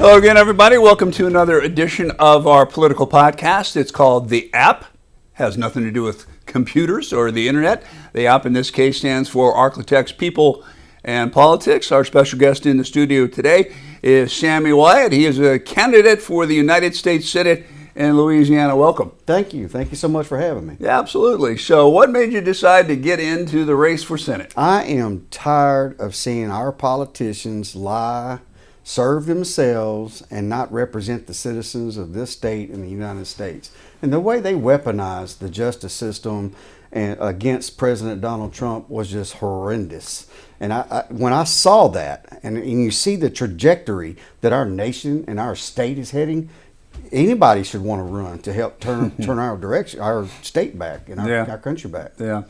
Hello again, everybody. Welcome to another edition of our political podcast. It's called The App. Has nothing to do with computers or the internet. The App in this case stands for App-Arklatex People and Politics. Our special guest in the studio today is Sammy Wyatt. He is a candidate for the United States Senate in Louisiana. Welcome. Thank you. Thank you so much for having me. Yeah, absolutely. So what made you decide to get into the race for Senate? I am tired of seeing our politicians lie, serve themselves, and not represent the citizens of this state and the United States. And the way they weaponize the justice system and against President Donald Trump was just horrendous. And when I saw that, and you see the trajectory that our nation and our state is heading, anybody should want to run to help turn our direction, our state back, and our country back. Yeah.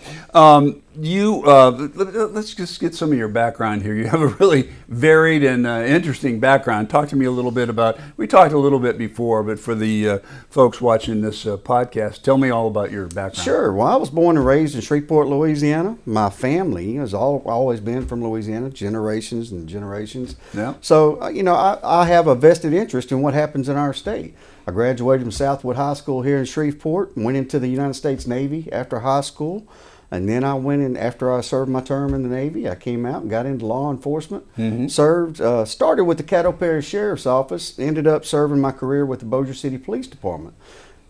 Let's just get some of your background here. You have a really varied and interesting background. Talk to me a little bit about, we talked a little bit before, but for the folks watching this podcast, tell me all about your background. Sure. Well, I was born and raised in Shreveport, Louisiana. My family has always been from Louisiana, generations and generations. Yeah. So, I have a vested interest in what happens in our state. I graduated from Southwood High School here in Shreveport and went into the United States Navy after high school. And then I went in, after I served my term in the Navy, I came out and got into law enforcement. Started with the Caddo Parish Sheriff's Office, ended up serving my career with the Bossier City Police Department.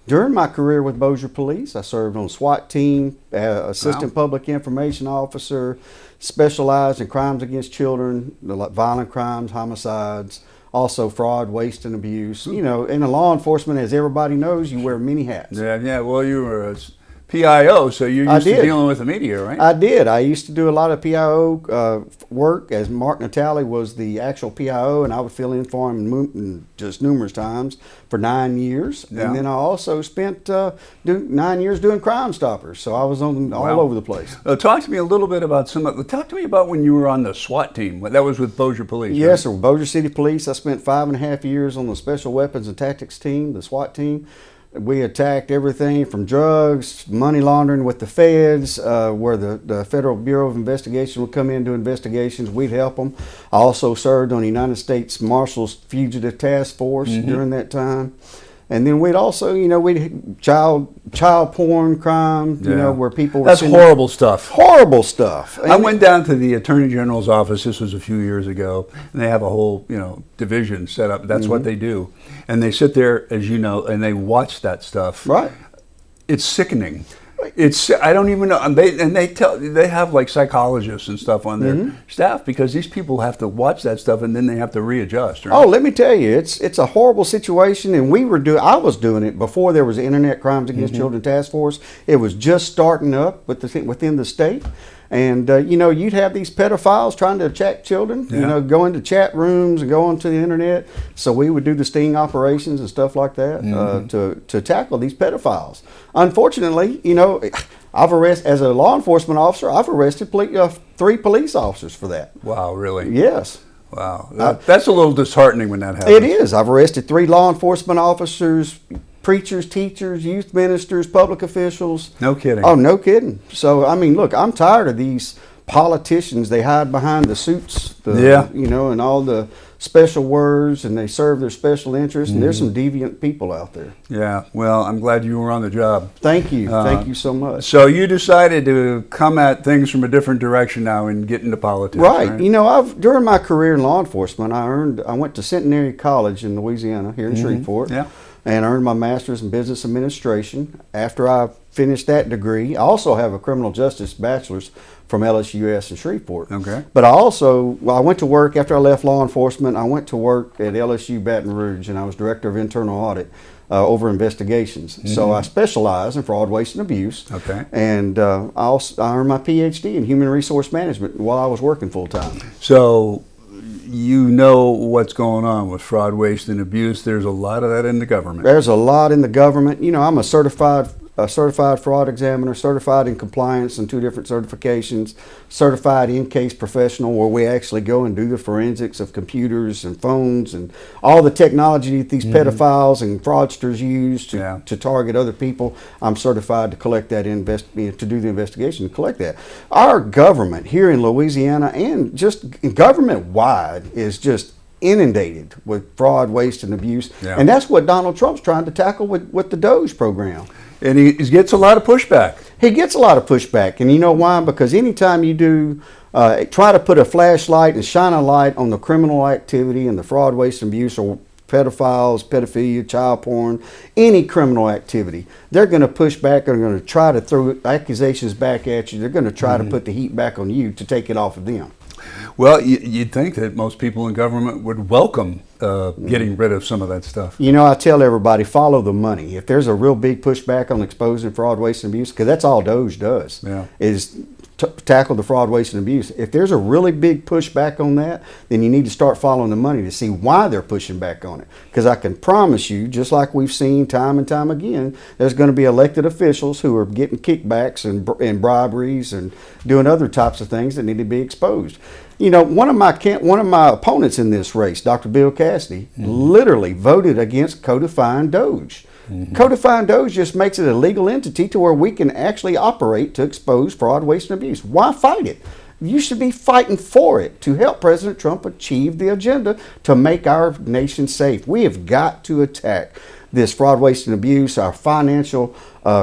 During my career with Bossier Police, I served on SWAT team, Assistant Public Information Officer, specialized in crimes against children, violent crimes, homicides, also fraud, waste, and abuse. In the law enforcement, as everybody knows, you wear many hats. Yeah. Well, you were a PIO, so you're used to dealing with the media, right? I did. I used to do a lot of PIO work, as Mark Natale was the actual PIO, and I would fill in for him just numerous times for 9 years. Yeah. And then I also spent 9 years doing Crime Stoppers, so I was on all over the place. Talk to me a little bit about talk to me about when you were on the SWAT team. That was with Bossier Police, Yes, right? sir. Bossier City Police. I spent 5.5 years on the Special Weapons and Tactics team, the SWAT team. We attacked everything from drugs, money laundering with the feds, where the Federal Bureau of Investigation would come in and do investigations. We'd help them. I also served on the United States Marshal's Fugitive Task Force during that time. And then we'd also, we'd child porn crime, where people were... That's horrible stuff. Horrible stuff. I went down to the Attorney General's office, this was a few years ago, and they have a whole, division set up. That's what they do. And they sit there, as you know, and they watch that stuff. Right. It's sickening. I don't even know. They have like psychologists and stuff on their staff, because these people have to watch that stuff and then they have to readjust. Right? Oh, let me tell you, it's a horrible situation, and I was doing it before there was the Internet Crimes Against Children Task Force. It was just starting up within the state. And, you'd have these pedophiles trying to attack children, go into chat rooms and go onto the internet. So we would do the sting operations and stuff like that to tackle these pedophiles. Unfortunately, as a law enforcement officer, I've arrested 3 police officers for that. Wow, really? Yes. Wow. That's a little disheartening when that happens. It is. I've arrested 3 law enforcement officers, preachers, teachers, youth ministers, public officials. No kidding. Oh, no kidding. So, look, I'm tired of these politicians. They hide behind the suits, and all the special words, and they serve their special interests, and there's some deviant people out there. Yeah, well, I'm glad you were on the job. Thank you. Thank you so much. So you decided to come at things from a different direction now and get into politics. Right. During my career in law enforcement, I went to Centenary College in Louisiana, here in Shreveport. Yeah. And earned my master's in business administration. After I finished that degree, I also have a criminal justice bachelor's from LSUS in Shreveport. Okay. But I went to work after I left law enforcement. I went to work at LSU Baton Rouge, and I was director of internal audit over investigations. So I specialize in fraud, waste, and abuse. Okay. And I earned my PhD in human resource management while I was working full time. So you know what's going on with fraud, waste, and abuse. There's a lot of that in the government. There's a lot in the government. I'm a certified fraud examiner, certified in compliance and 2 different certifications, certified in-case professional, where we actually go and do the forensics of computers and phones and all the technology that these pedophiles and fraudsters use to target other people. I'm certified to collect that, to do the investigation, to collect that. Our government here in Louisiana, and just government-wide, is just inundated with fraud, waste, and abuse. Yeah. And that's what Donald Trump's trying to tackle with the DOGE program. And he gets a lot of pushback. He gets a lot of pushback. And you know why? Because anytime you do try to put a flashlight and shine a light on the criminal activity and the fraud, waste, and abuse, or pedophiles, pedophilia, child porn, any criminal activity, they're going to push back. They're going to try to throw accusations back at you. They're going to try to put the heat back on you to take it off of them. Well, you'd think that most people in government would welcome getting rid of some of that stuff. You know, I tell everybody, follow the money. If there's a real big pushback on exposing fraud, waste, and abuse, because that's all DOGE does, is tackle the fraud, waste, and abuse. If there's a really big pushback on that, then you need to start following the money to see why they're pushing back on it. Because I can promise you, just like we've seen time and time again, there's going to be elected officials who are getting kickbacks and briberies and doing other types of things that need to be exposed. You know, one of my opponents in this race, Dr. Bill Cassidy, literally voted against codifying DOGE. Codifying DOGE just makes it a legal entity to where we can actually operate to expose fraud, waste, and abuse. Why fight it? You should be fighting for it to help President Trump achieve the agenda to make our nation safe. We have got to attack this fraud, waste, and abuse, our financial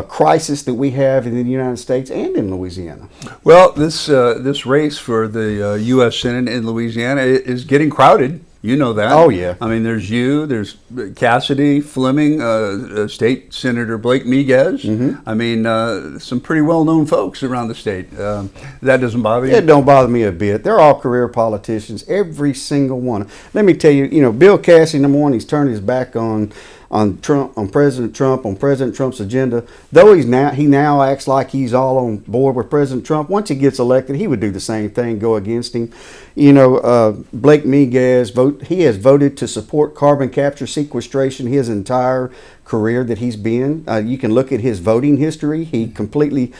crisis that we have in the United States and in Louisiana. Well, this race for the U.S. Senate in Louisiana is getting crowded. You know that. Oh, yeah. I mean, there's Cassidy, Fleming, State Senator Blake Miguez. I mean, some pretty well-known folks around the state. That doesn't bother you? It don't bother me a bit. They're all career politicians, every single one. Let me tell you, Bill Cassidy, number one, he's turned his back on Trump, on President Trump's agenda. Though he now acts like he's all on board with President Trump. Once he gets elected, he would do the same thing, go against him. Blake Miguez, he has voted to support carbon capture sequestration his entire career that he's been. You can look at his voting history. He completely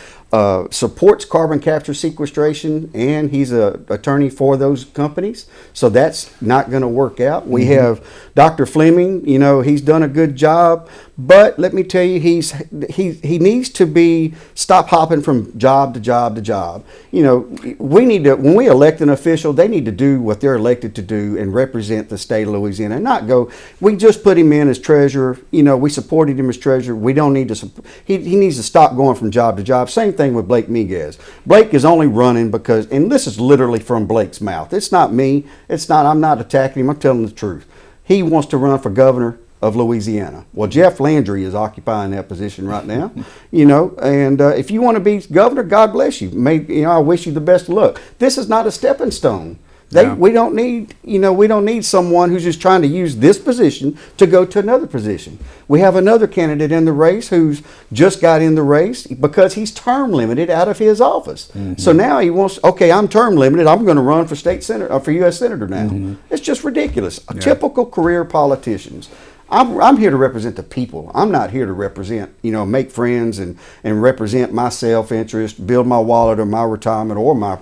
supports carbon capture sequestration, and he's an attorney for those companies. So that's not going to work out. We have Dr. Fleming. He's done a good job, but let me tell you, he needs to stop hopping from job to job to job. We need to, when we elect an official, they need to do what they're elected to do and represent the state of Louisiana, and not go, we just put him in as treasurer. We supported him as treasurer. We don't need to. He needs to stop going from job to job. Same thing with Blake Miguez. Blake is only running because, and this is literally from Blake's mouth. It's not me. I'm not attacking him. I'm telling the truth. He wants to run for governor of Louisiana. Well, Jeff Landry is occupying that position right now. And if you want to be governor, God bless you. I wish you the best of luck. This is not a stepping stone. We don't need someone who's just trying to use this position to go to another position. We have another candidate in the race who's just got in the race because he's term limited out of his office. So now he wants, I'm term limited. I'm going to run for state senator, for U.S. senator now. It's just ridiculous. Typical career politicians. I'm here to represent the people. I'm not here to represent, make friends and represent my self-interest, build my wallet or my retirement or my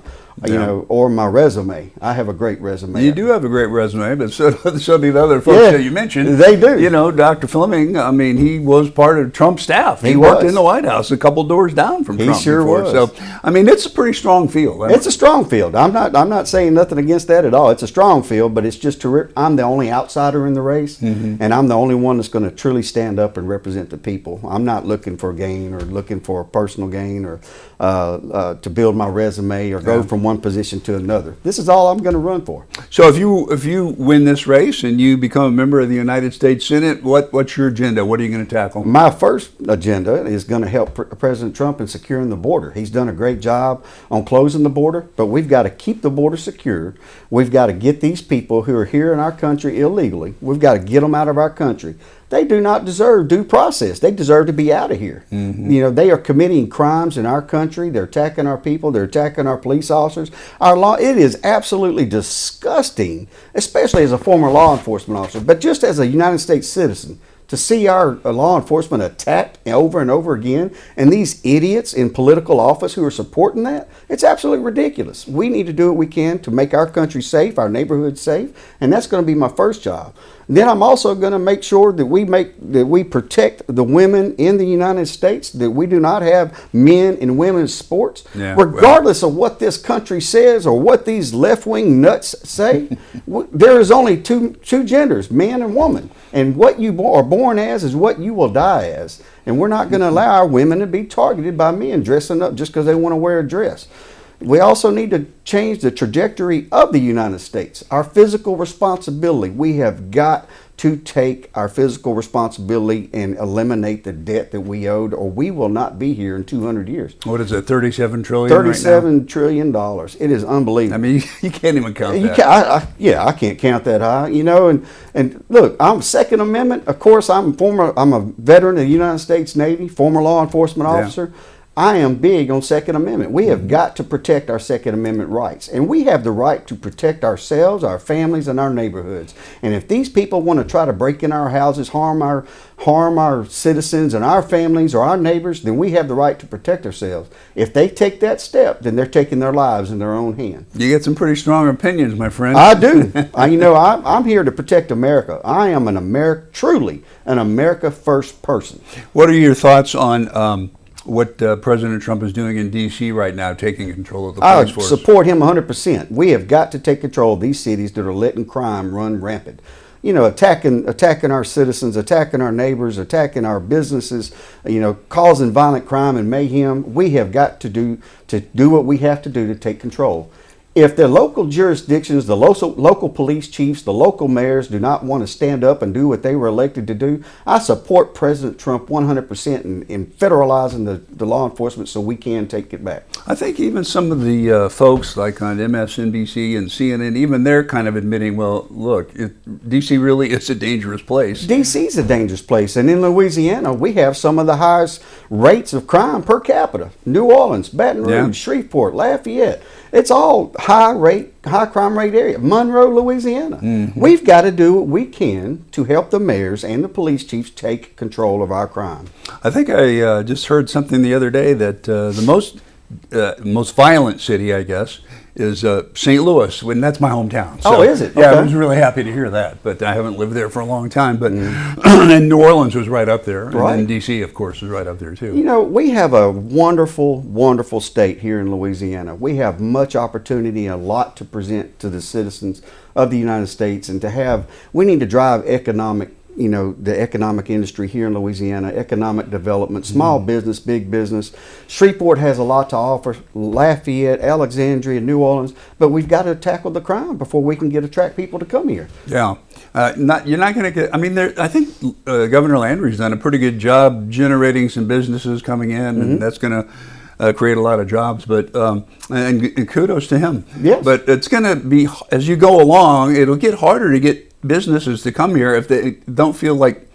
or my resume. I have a great resume. You do have a great resume, but so do the other folks that you mentioned. They do. Dr. Fleming, I mean, he was part of Trump's staff. He worked in the White House a couple doors down from Trump before. Was. So, I mean, it's a pretty strong field. It's a strong field. I'm not saying nothing against that at all. It's a strong field, but it's just I'm the only outsider in the race, and I'm the only one that's going to truly stand up and represent the people. I'm not looking for gain or looking for a personal gain or to build my resume or go from one position to another. This is all I'm going to run for. So if you win this race and you become a member of the United States Senate, what's your agenda? What are you going to tackle? My first agenda is going to help President Trump in securing the border. He's done a great job on closing the border, but we've got to keep the border secure. We've got to get these people who are here in our country illegally, we've got to get them out of our country. They do not deserve due process. They deserve to be out of here. They are committing crimes in our country. They're attacking our people. They're attacking our police officers. Our law, it is absolutely disgusting, especially as a former law enforcement officer, but just as a United States citizen, to see our law enforcement attacked over and over again, and these idiots in political office who are supporting that, it's absolutely ridiculous. We need to do what we can to make our country safe, our neighborhoods safe, and that's going to be my first job. then I'm also going to make sure that we protect the women in the United States, that we do not have men and women's sports, regardless of what this country says or what these left-wing nuts say. There is only two genders, man and woman, and what you are born as is what you will die as. And we're not going to allow our women to be targeted by men dressing up just because they want to wear a dress. We also need to change the trajectory of the United States. Our physical responsibility. We have got to take our physical responsibility and eliminate the debt that we owed, or we will not be here in 200 years. What is it, $37 trillion $37 trillion. It is unbelievable. I mean, you can't even count that. I can't count that high. You know, and look, I'm Second Amendment. Of course, I'm a veteran of the United States Navy, former law enforcement officer. I am big on Second Amendment. We have got to protect our Second Amendment rights. And we have the right to protect ourselves, our families, and our neighborhoods. And if these people want to try to break in our houses, harm our citizens and our families or our neighbors, then we have the right to protect ourselves. If they take that step, then they're taking their lives in their own hand. You get some pretty strong opinions, my friend. I do. I'm here to protect America. I am truly an America First person. What are your thoughts on what President Trump is doing in D.C. right now, taking control of the police force? I support him 100%. We have got to take control of these cities that are letting crime run rampant. You know, attacking our citizens, attacking our neighbors, attacking our businesses, you know, causing violent crime and mayhem. We have got to do what we have to do to take control. If the local jurisdictions, the local police chiefs, the local mayors do not want to stand up and do what they were elected to do, I support President Trump 100% in federalizing the law enforcement so we can take it back. I think even some of the folks like on MSNBC and CNN, even they're kind of admitting, well, look, D.C. really is a dangerous place. D.C. is a dangerous place. And in Louisiana, we have some of the highest rates of crime per capita. New Orleans, Baton Rouge, Shreveport, Lafayette. It's all high crime rate area. Monroe, Louisiana. Mm-hmm. We've got to do what we can to help the mayors and the police chiefs take control of our crime. I think I just heard something the other day that the most violent city, I guess, is St. Louis, and that's my hometown. So, is it? Yeah, I was really happy to hear that, but I haven't lived there for a long time. But and New Orleans was right up there, and then D.C., of course, is right up there too. You know, we have a wonderful, wonderful state here in Louisiana. We have much opportunity and a lot to present to the citizens of the United States, and we need to drive the economic industry here in Louisiana, economic development, small business, big business. Shreveport has a lot to offer, Lafayette, Alexandria, New Orleans, but we've got to tackle the crime before we can attract people to come here. Yeah. You're not going to get, I think Governor Landry's done a pretty good job generating some businesses coming in, and that's going to create a lot of jobs, but and kudos to him. Yes. But it's going to be, as you go along, it'll get harder to get businesses to come here if they don't feel like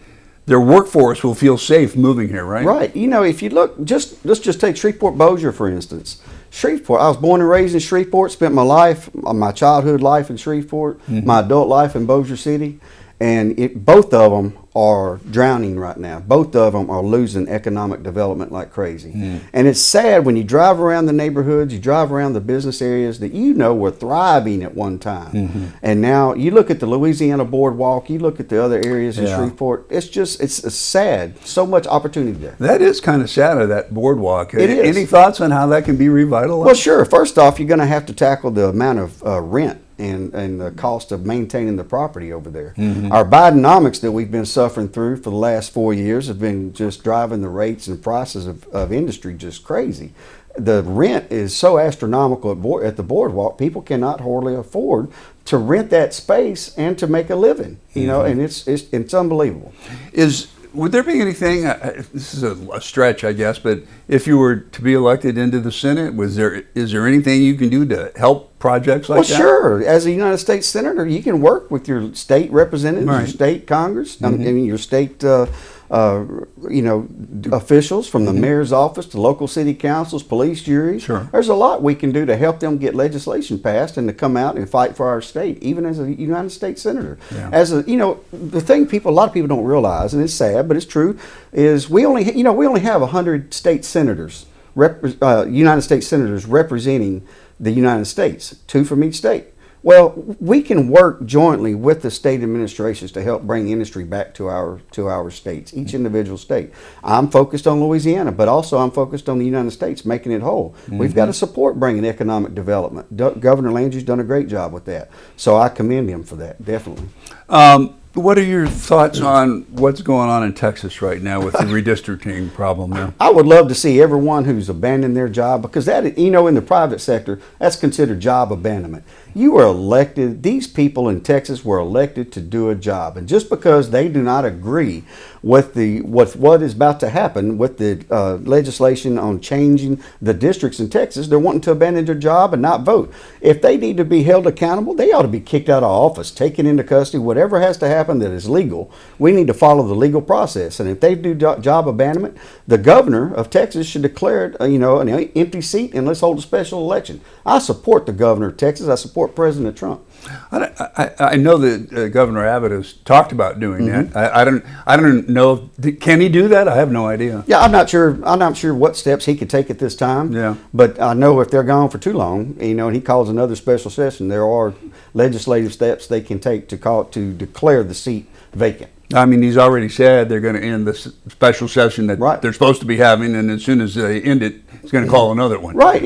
their workforce will feel safe moving here, right? Right. You know, if you look, let's just take Shreveport, Bossier, for instance. Shreveport, I was born and raised in Shreveport, spent my childhood life in Shreveport, my adult life in Bossier City, and both of them are drowning right now. Both of them are losing economic development like crazy. And it's sad when you drive around the neighborhoods, you drive around the business areas that were thriving at one time. And now you look at the Louisiana Boardwalk, you look at the other areas in Shreveport, it's sad. So much opportunity there. That is kind of sad of that boardwalk. It is. Any thoughts on how that can be revitalized? Well, sure. First off, you're going to have to tackle the amount of rent and the cost of maintaining the property over there. Our Bidenomics that we've been suffering through for the last 4 years have been just driving the rates and prices of industry just crazy. The rent is so astronomical at the boardwalk, people cannot hardly afford to rent that space and to make a living. You know, and it's unbelievable. Would there be anything, this is a stretch, I guess, but if you were to be elected into the Senate, is there anything you can do to help projects like that? Well, sure. As a United States Senator, you can work with your state representatives, your state Congress, your state officials from the mayor's office to local city councils, police juries. Sure. There's a lot we can do to help them get legislation passed and to come out and fight for our state, even as a United States Senator. Yeah. The thing a lot of people don't realize, and it's sad, but it's true, is we only have 100 state senators, United States senators representing the United States, 2 from each state. Well, we can work jointly with the state administrations to help bring industry back to our states, each individual state. I'm focused on Louisiana, but also I'm focused on the United States, making it whole. We've got to support bringing economic development. Governor Landry's done a great job with that, so I commend him for that, definitely. What are your thoughts on what's going on in Texas right now with the redistricting problem there? I would love to see everyone who's abandoned their job, because that, in the private sector, that's considered job abandonment. You were elected, these people in Texas were elected to do a job, and just because they do not agree with what is about to happen with the legislation on changing the districts in Texas, they're wanting to abandon their job and not vote. If they need to be held accountable, they ought to be kicked out of office, taken into custody, whatever has to happen that is legal. We need to follow the legal process, and if they do job abandonment, the governor of Texas should declare it, an empty seat, and let's hold a special election. I support the governor of Texas. I support President Trump. I know that Governor Abbott has talked about doing that. I don't know. Can he do that? I have no idea. Yeah, I'm not sure what steps he could take at this time. Yeah. But I know if they're gone for too long, and he calls another special session, there are legislative steps they can take to declare the seat vacant. I mean, he's already said they're going to end the special session that they're supposed to be having, and as soon as they end it, he's going to call another one. Right.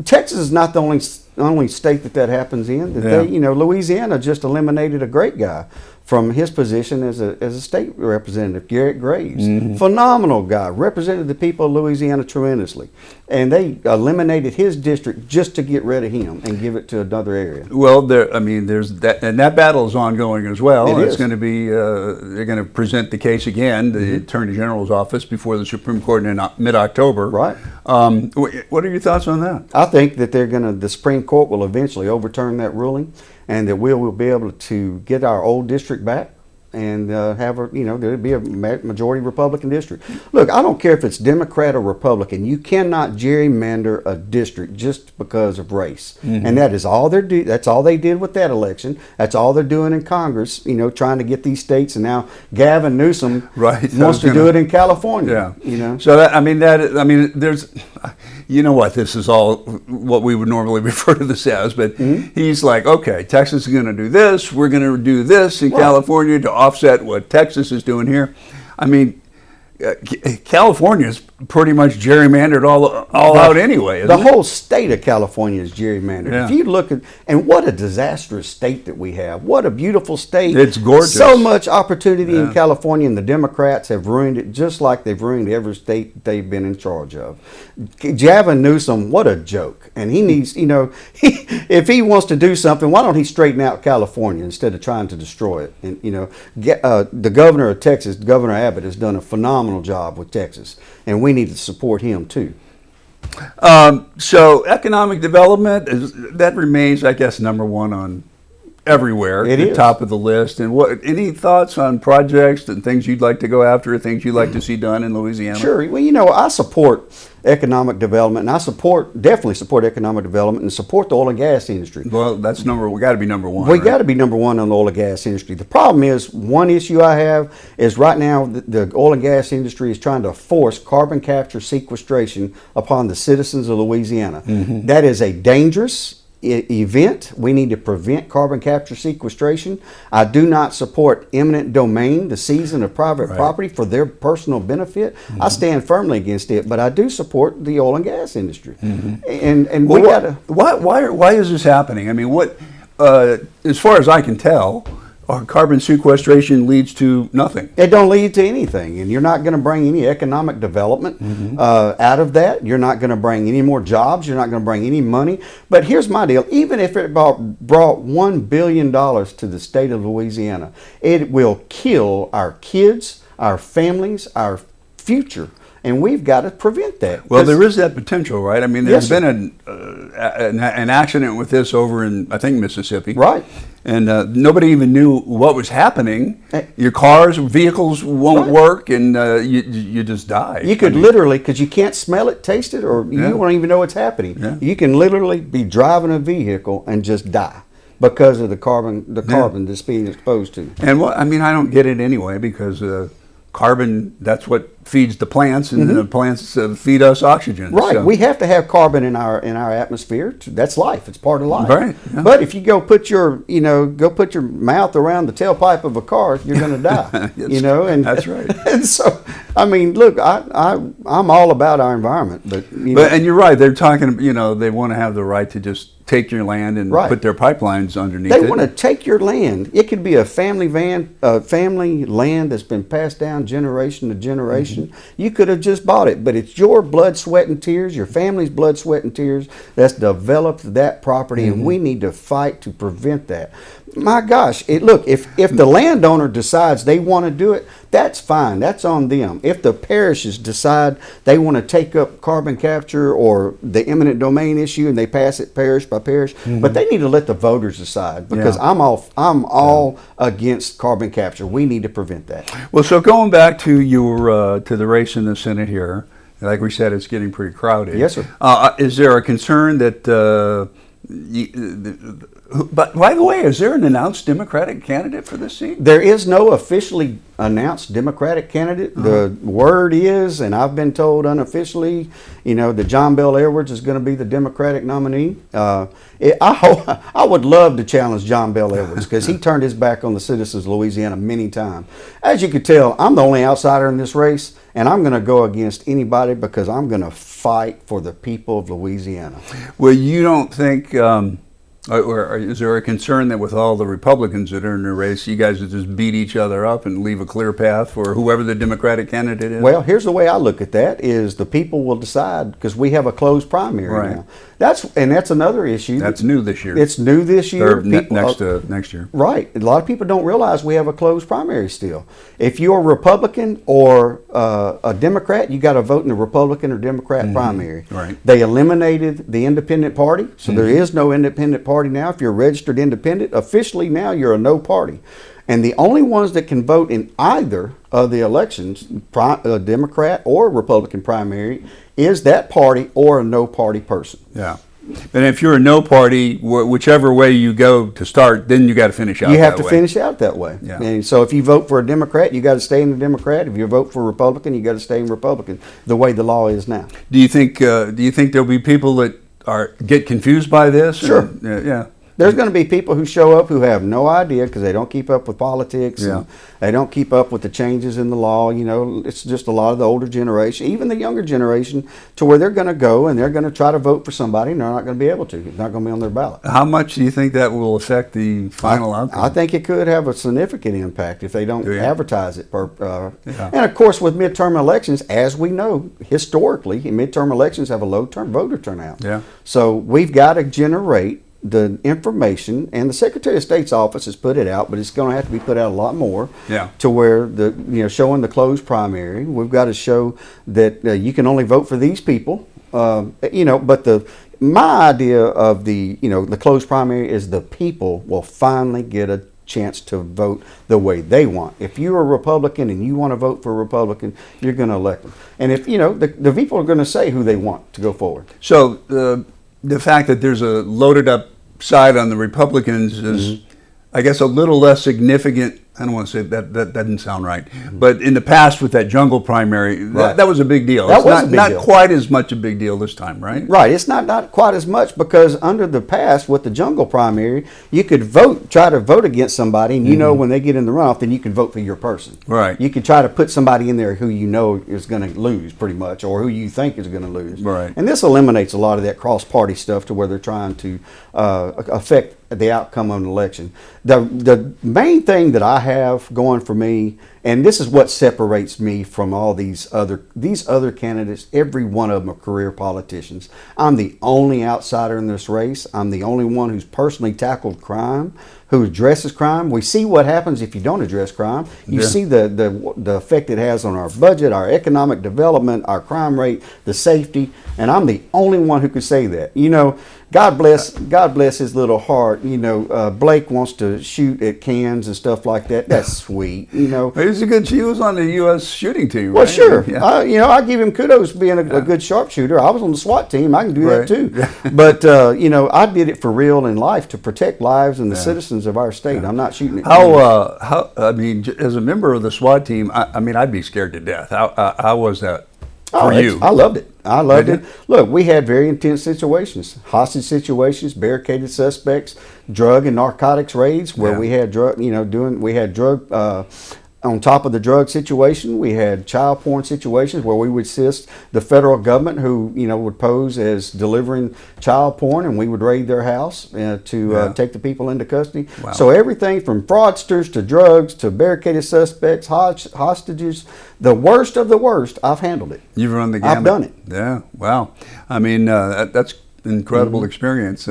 Texas is not the only state that happens in. Louisiana just eliminated a great guy from his position as a state representative, Garrett Graves. Phenomenal guy, represented the people of Louisiana tremendously. And they eliminated his district just to get rid of him and give it to another area. Well, there's that, and that battle is ongoing as well. It's going to be, they're going to present the case again, the Attorney General's office, before the Supreme Court in mid-October. Right. What are your thoughts on that? I think that the Supreme Court will eventually overturn that ruling, and that we will be able to get our old district back and there'll be a majority Republican district. Look, I don't care if it's Democrat or Republican. You cannot gerrymander a district just because of race. And that is all that's all they did with that election. That's all they're doing in Congress, trying to get these states, and now Gavin Newsom wants to do it in California. Yeah. So there's, this is all what we would normally refer to this as, but he's like, okay, Texas is going to do this, we're going to do this in California to offset what Texas is doing here. I mean, California is pretty much gerrymandered all out anyway. The whole state of California is gerrymandered. Yeah. If you look at, and what a disastrous state that we have. What a beautiful state. It's gorgeous. So much opportunity in California, and the Democrats have ruined it just like they've ruined every state they've been in charge of. Gavin Newsom, what a joke. And he needs, if he wants to do something, why don't he straighten out California instead of trying to destroy it? And, the governor of Texas, Governor Abbott, has done a phenomenal job with Texas, and we need to support him too. So economic development that remains, I guess, number one on everywhere. It is. Is top of the list. And any thoughts on projects and things you'd like to go after, things you'd like to see done in Louisiana? Sure. Well, I support economic development, and I definitely support economic development and support the oil and gas industry. Well, that's we got to be number one. We got to be number one on the oil and gas industry. The problem is, one issue I have is right now the oil and gas industry is trying to force carbon capture sequestration upon the citizens of Louisiana. That is a dangerous event. We need to prevent carbon capture sequestration. I do not support eminent domain, the seizing of private property for their personal benefit. I stand firmly against it, but I do support the oil and gas industry. And we got to. Why is this happening? I mean, as far as I can tell, carbon sequestration leads to nothing. It don't lead to anything, and you're not going to bring any economic development out of that. You're not going to bring any more jobs. You're not going to bring any money. But here's my deal. Even if it brought $1 billion to the state of Louisiana, it will kill our kids, our families, our future. And we've got to prevent that. Well, there is that potential, right? I mean, there's been an accident with this over in, I think, Mississippi. Right. And nobody even knew what was happening. Your vehicles won't work, and you just die. You could literally, because you can't smell it, taste it, or you won't even know what's happening. Yeah. You can literally be driving a vehicle and just die because of the carbon that's being exposed to. And I don't get it anyway, because carbon, that's what feeds the plants, and the plants feed us oxygen. Right. So. We have to have carbon in our atmosphere. That's life. It's part of life. Right. Yeah. But if you go put your mouth around the tailpipe of a car, you're going to die. That's right. And so, I mean, look, I'm all about our environment, and you're right. They're talking. They want to have the right to just take your land and put their pipelines underneath it. They want to take your land. It could be a family land that's been passed down generation to generation. You could have just bought it, but it's your blood, sweat, and tears, your family's blood, sweat, and tears that's developed that property, and we need to fight to prevent that. My gosh, look, if the landowner decides they want to do it, that's fine. That's on them. If the parishes decide they want to take up carbon capture or the eminent domain issue and they pass it parish by parish, but they need to let the voters decide, because I'm all against carbon capture. We need to prevent that. Well, so going back to your to the race in the Senate here, like we said, it's getting pretty crowded. Yes, sir. Is there a concern that? But by the way, is there an announced Democratic candidate for this seat? There is no officially announced Democratic candidate. The word is, and I've been told unofficially, that John Bel Edwards is going to be the Democratic nominee. I would love to challenge John Bel Edwards, because he turned his back on the citizens of Louisiana many times. As you can tell, I'm the only outsider in this race, and I'm going to go against anybody because I'm going to fight for the people of Louisiana. Well, you don't think... or is there a concern that with all the Republicans that are in the race, you guys would just beat each other up and leave a clear path for whoever the Democratic candidate is? Well, here's the way I look at that: is the people will decide, because we have a closed primary now. That's another issue. That's new this year. It's new this year. Or next year. Right. A lot of people don't realize we have a closed primary still. If you're a Republican or a Democrat, you got to vote in the Republican or Democrat primary. Right. They eliminated the independent party, so there is no independent party now. If you're registered independent, officially now you're a no party. And the only ones that can vote in either of the elections, a Democrat or Republican primary, is that party or a no party person. Yeah. And if you're a no party, whichever way you go to start, then you got to finish out that way. You have to finish out that way. Yeah. And so if you vote for a Democrat, you got to stay in the Democrat. If you vote for a Republican, you got to stay in Republican, the way the law is now. Do you think there'll be people that get confused by this? Sure. Yeah. There's going to be people who show up who have no idea, because they don't keep up with politics. Yeah. And they don't keep up with the changes in the law. It's just a lot of the older generation, even the younger generation, to where they're going to go and they're going to try to vote for somebody, and they're not going to be able to. It's not going to be on their ballot. How much do you think that will affect the final outcome? I think it could have a significant impact if they don't advertise it. Yeah. And of course, with midterm elections, as we know, historically, midterm elections have a low voter turnout. Yeah. So we've got to generate the information, and the Secretary of State's office has put it out, but it's going to have to be put out a lot more. Yeah. To where showing the closed primary, we've got to show that you can only vote for these people. But my idea of the closed primary is the people will finally get a chance to vote the way they want. If you're a Republican and you want to vote for a Republican, you're going to elect them. And if the people are going to say who they want to go forward. So the fact that there's a loaded up side on the Republicans is, I guess, a little less significant. I don't want to say that doesn't sound right, but in the past with that jungle primary, that was a big deal. That was a big deal. Not quite as much a big deal this time, right? Right. It's not quite as much, because under the past with the jungle primary, you could try to vote against somebody, and when they get in the runoff, then you can vote for your person. Right. You could try to put somebody in there who is going to lose, pretty much, or who you think is going to lose. Right. And this eliminates a lot of that cross-party stuff, to where they're trying to affect the outcome of an election. The main thing that I have going for me, and this is what separates me from all these other candidates, every one of them are career politicians. I'm the only outsider in this race. I'm the only one who's personally tackled crime, who addresses crime. We see what happens if you don't address crime. You see the effect it has on our budget, our economic development, our crime rate, the safety, and I'm the only one who could say that. God bless his little heart. Blake wants to shoot at cans and stuff like that. That's sweet. He's was a good. He was on the U.S. shooting team. Well, right? sure. Yeah. I give him kudos for being a good sharpshooter. I was on the SWAT team. I can do that too. But I did it for real in life to protect lives and the citizens of our state. I'm not shooting at How? I mean, as a member of the SWAT team, I mean, I'd be scared to death. How was that for you? I loved it. I loved it. Look, we had very intense situations, hostage situations, barricaded suspects, drug and narcotics raids where we had drug, on top of the drug situation, we had child porn situations where we would assist the federal government who, would pose as delivering child porn, and we would raid their house to take the people into custody. Wow. So everything from fraudsters to drugs to barricaded suspects, hostages, the worst of the worst, I've handled it. You've run the gamut. I've done it. Yeah. Wow. I mean, that's incredible experience.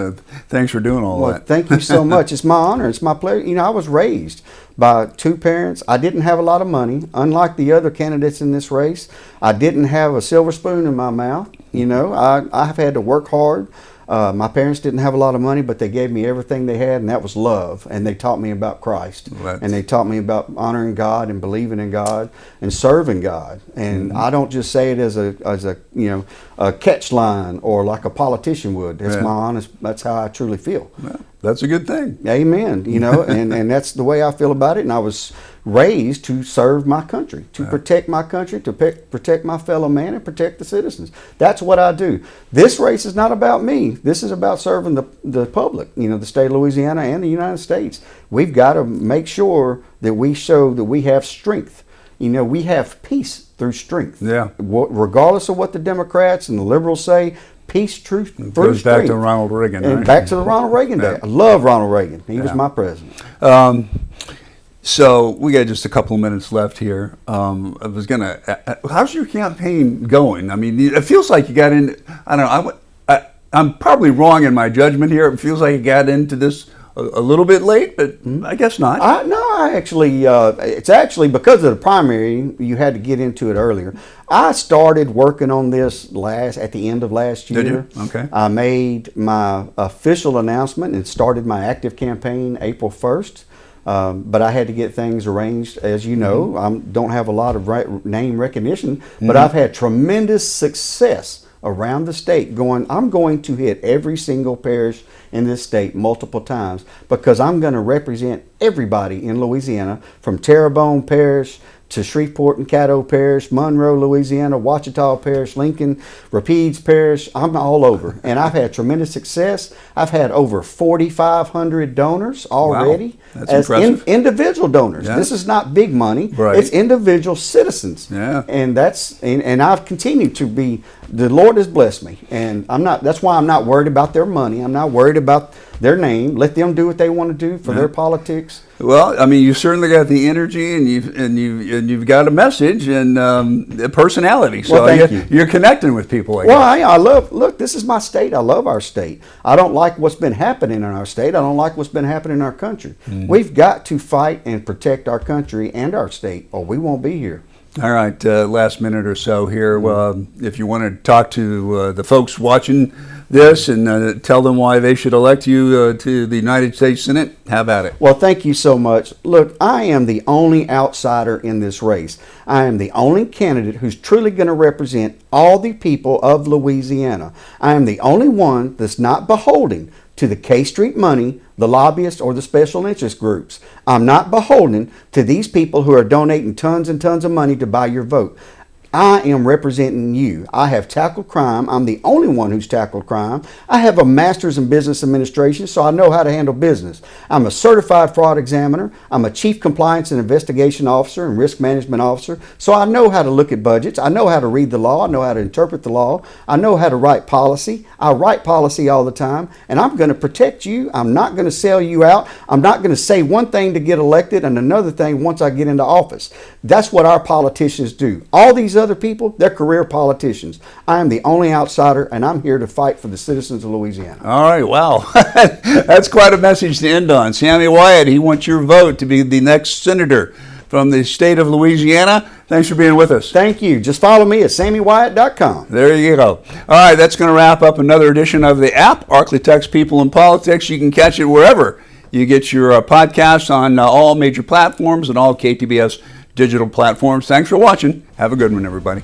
Thanks for doing all that. Thank you so much. It's my honor. It's my pleasure. I was raised by two parents. I didn't have a lot of money. Unlike the other candidates in this race, I didn't have a silver spoon in my mouth. I've had to work hard. My parents didn't have a lot of money, but they gave me everything they had, and that was love. And they taught me about Christ, and they taught me about honoring God and believing in God and serving God. And I don't just say it as a catch line or like a politician would. That's my honest. That's how I truly feel. Well, that's a good thing. Amen. And that's the way I feel about it. And I was raised to serve my country, to protect my country, to protect my fellow man, and protect the citizens. That's what I do. This race is not about me. This is about serving the public, the state of Louisiana and the United States. We've got to make sure that we show that we have strength. We have peace through strength. Yeah. Regardless of what the Democrats and the liberals say, peace, truth, through goes strength. Back to Ronald Reagan. And right? Back to the Ronald Reagan day. I love Ronald Reagan. He was my president. So we got just a couple of minutes left here. I was gonna. How's your campaign going? I mean, it feels like you got in. I don't know. I'm probably wrong in my judgment here. It feels like you got into this a little bit late, but I guess not. It's actually because of the primary. You had to get into it earlier. I started working on this at the end of last year. Did you? Okay. I made my official announcement and started my active campaign April 1st. But I had to get things arranged. As you know, I don't have a lot of name recognition, but I've had tremendous success around the state I'm going to hit every single parish in this state multiple times because I'm going to represent everybody in Louisiana, from Terrebonne Parish to Shreveport and Caddo Parish, Monroe, Louisiana, Ouachita Parish, Lincoln, Rapides Parish. I'm all over. And I've had tremendous success. I've had over 4,500 donors already. Wow. That's impressive. Individual donors. Yeah. This is not big money. Right. It's individual citizens. Yeah. And and I've continued to be, the Lord has blessed me. And that's why I'm not worried about their money. I'm not worried about their name. Let them do what they want to do for their politics. Well, I mean, you certainly got the energy, and you've got a message and a personality. So you're connecting with people. I love. Look, this is my state. I love our state. I don't like what's been happening in our state. I don't like what's been happening in our country. We've got to fight and protect our country and our state, or we won't be here. All right, last minute or so here. If you want to talk to the folks watching this and tell them why they should elect you to the United States Senate, have at it. Well, thank you so much. Look, I am the only outsider in this race. I am the only candidate who's truly going to represent all the people of Louisiana. I am the only one that's not beholden to the K Street money, the lobbyists, or the special interest groups. I'm not beholden to these people who are donating tons and tons of money to buy your vote. I am representing you. I have tackled crime. I'm the only one who's tackled crime. I have a master's in business administration, so I know how to handle business. I'm a certified fraud examiner. I'm a chief compliance and investigation officer and risk management officer, so I know how to look at budgets. I know how to read the law. I know how to interpret the law. I know how to write policy. I write policy all the time, and I'm going to protect you. I'm not going to sell you out. I'm not going to say one thing to get elected and another thing once I get into office. That's what our politicians do. All these other people, they're career politicians. I am the only outsider, and I'm here to fight for the citizens of Louisiana. All right, wow. That's quite a message to end on. Sammy Wyatt, he wants your vote to be the next senator from the state of Louisiana. Thanks for being with us. Thank you. Just follow me at SammyWyatt.com. There you go. All right, that's going to wrap up another edition of the App-Arklatex People and Politics. You can catch it wherever you get your podcasts on all major platforms and all KTBS digital platforms. Thanks for watching. Have a good one, everybody.